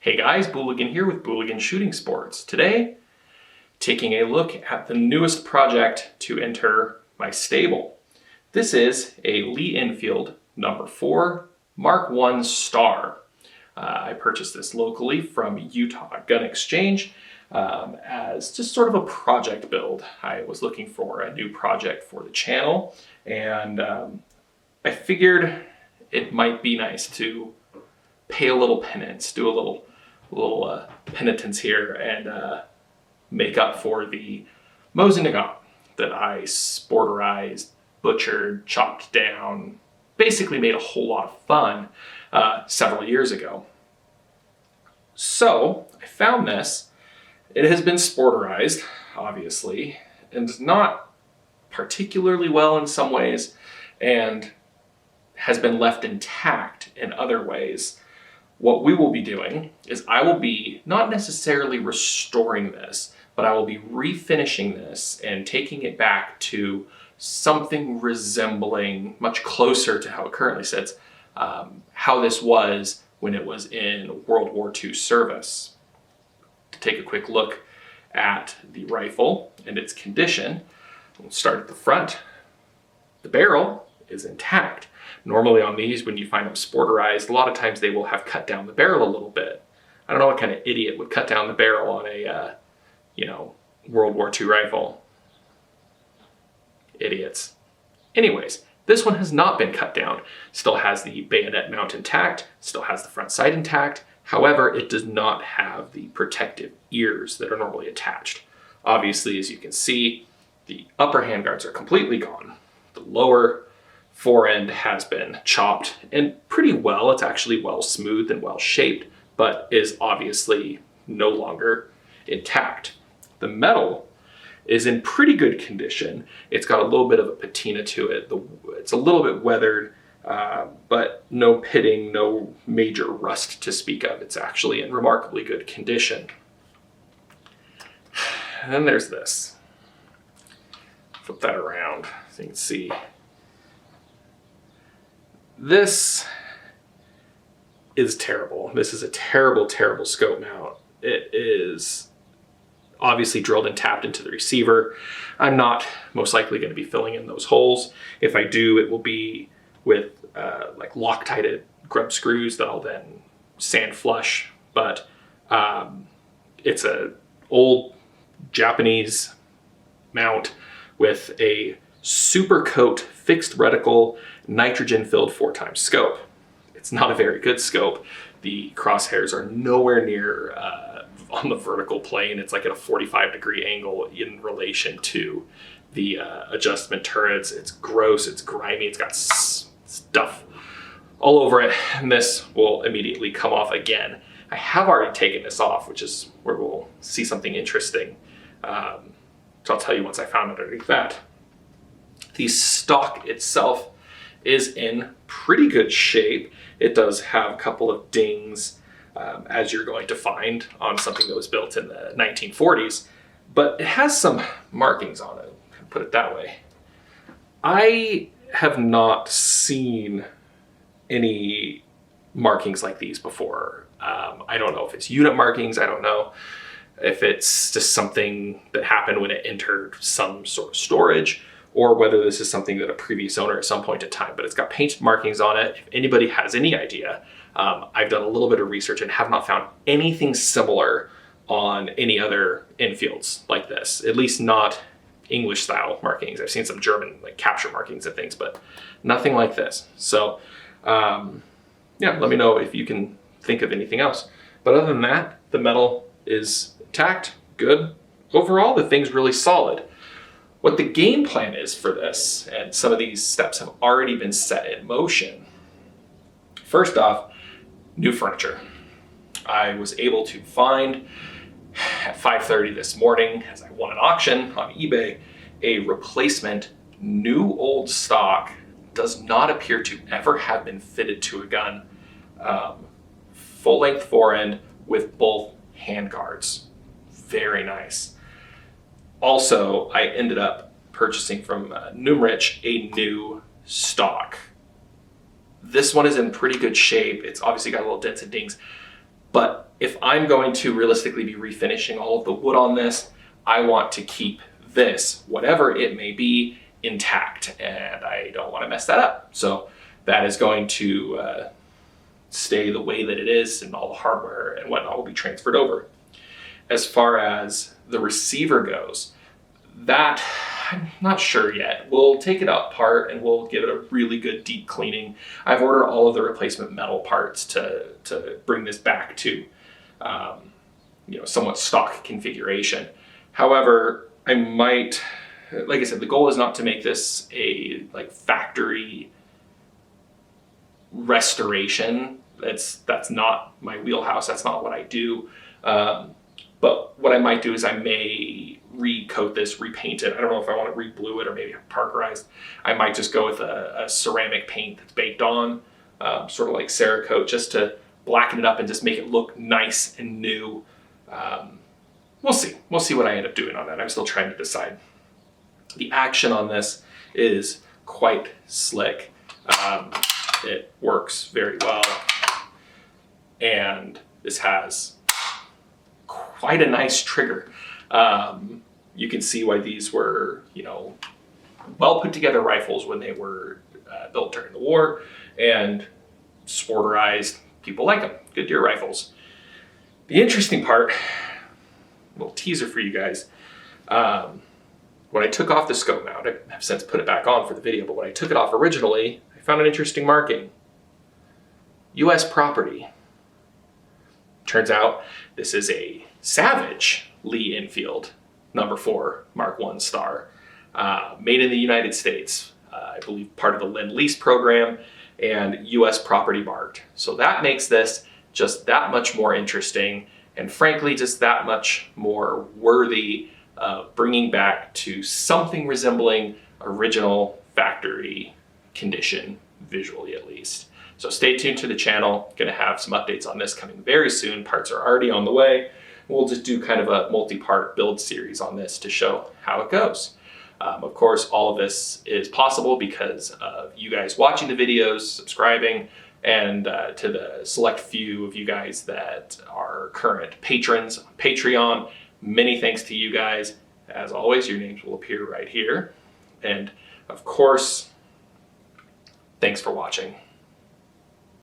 Hey guys, Booligan here with Booligan Shooting Sports. Today, taking a look at the newest project to enter my stable. This is a Lee-Enfield No.4 MK1 Star. I purchased this locally from Utah Gun Exchange as just sort of a project build. I was looking for a new project for the channel, and I figured it might be nice to pay a little penance, do a little penitence here, and make up for the Mosin that I sporterized, butchered, chopped down, basically made a whole lot of fun several years ago. So I found this. It has been sporterized, obviously, and not particularly well in some ways, and has been left intact in other ways. What we will be doing is I will be not necessarily restoring this, but I will be refinishing this and taking it back to something resembling, much closer to how it currently sits, how this was when it was in World War II service. To take a quick look at the rifle and its condition, we'll start at the front. The barrel is intact. Normally on these, when you find them sporterized, a lot of times they will have cut down the barrel a little bit. I don't know what kind of idiot would cut down the barrel on a, World War II rifle. Idiots. Anyways, this one has not been cut down. Still has the bayonet mount intact, still has the front sight intact. However, it does not have the protective ears that are normally attached. Obviously, as you can see, the upper handguards are completely gone. The lower forend has been chopped, and pretty well. It's actually well smoothed and well shaped, but is obviously no longer intact. The metal is in pretty good condition. It's got a little bit of a patina to it. It's a little bit weathered, but no pitting, no major rust to speak of. It's actually in remarkably good condition. And then there's this. Flip that around so you can see. This is terrible. This is a terrible, terrible scope mount. It is obviously drilled and tapped into the receiver. I'm not most likely going to be filling in those holes. If I do, it will be with like Loctited grub screws that I'll then sand flush. But it's an old Japanese mount with a super coat fixed reticle nitrogen filled 4x scope. It's not a very good scope. The crosshairs are nowhere near on the vertical plane. It's like at a 45-degree angle in relation to the adjustment turrets. It's gross, it's grimy, it's got stuff all over it, and this will immediately come off again. I have already taken this off, which is where we'll see something interesting. So I'll tell you once I found it underneath that. The stock itself is in pretty good shape. It does have a couple of dings, as you're going to find on something that was built in the 1940s, but it has some markings on it, put it that way. I have not seen any markings like these before. I don't know if it's unit markings, I don't know if it's just something that happened when it entered some sort of storage, or whether this is something that a previous owner at some point in time, but it's got paint markings on it. If anybody has any idea, I've done a little bit of research and have not found anything similar on any other Enfields like this, at least not English style markings. I've seen some German like capture markings and things, but nothing like this. So yeah, let me know if you can think of anything else. But other than that, the metal is intact, good. Overall, the thing's really solid. What the game plan is for this, and some of these steps have already been set in motion. First off, new furniture. I was able to find at 5:30 this morning, as I won an auction on eBay, a replacement new old stock. Does not appear to ever have been fitted to a gun. Full length forend with both handguards. Very nice. Also, I ended up purchasing from Numrich a new stock. This one is in pretty good shape. It's obviously got little dents and dings, but if I'm going to realistically be refinishing all of the wood on this, I want to keep this, whatever it may be, intact, and I don't want to mess that up. So that is going to stay the way that it is, and all the hardware and whatnot will be transferred over. As far as the receiver goes, that I'm not sure yet. We'll take it apart and we'll give it a really good deep cleaning. I've ordered all of the replacement metal parts to bring this back to somewhat stock configuration. However, I might, like I said, the goal is not to make this a factory restoration. That's not my wheelhouse. That's not what I do. But what I might do is I may recoat this, repaint it. I don't know if I want to re-blue it or maybe parkerized. I might just go with a ceramic paint that's baked on, sort of like Cerakote, just to blacken it up and just make it look nice and new. We'll see. We'll see what I end up doing on that. I'm still trying to decide. The action on this is quite slick. It works very well. And this has quite a nice trigger. You can see why these were, well put together rifles when they were built during the war, and sporterized. People like them. Good deer rifles. The interesting part, little teaser for you guys. When I took off the scope mount, I have since put it back on for the video, but when I took it off originally, I found an interesting marking. U.S. property. Turns out this is a Savage Lee-Enfield No.4 MK1 Star, made in the United States. I believe part of the Lend-Lease program, and U.S. property marked. So that makes this just that much more interesting, and frankly, just that much more worthy of bringing back to something resembling original factory condition, visually at least. So stay tuned to the channel. Gonna have some updates on this coming very soon. Parts are already on the way. We'll just do kind of a multi-part build series on this to show how it goes. Of course, all of this is possible because of you guys watching the videos, subscribing, and to the select few of you guys that are current patrons on Patreon. Many thanks to you guys. As always, your names will appear right here. And of course, thanks for watching.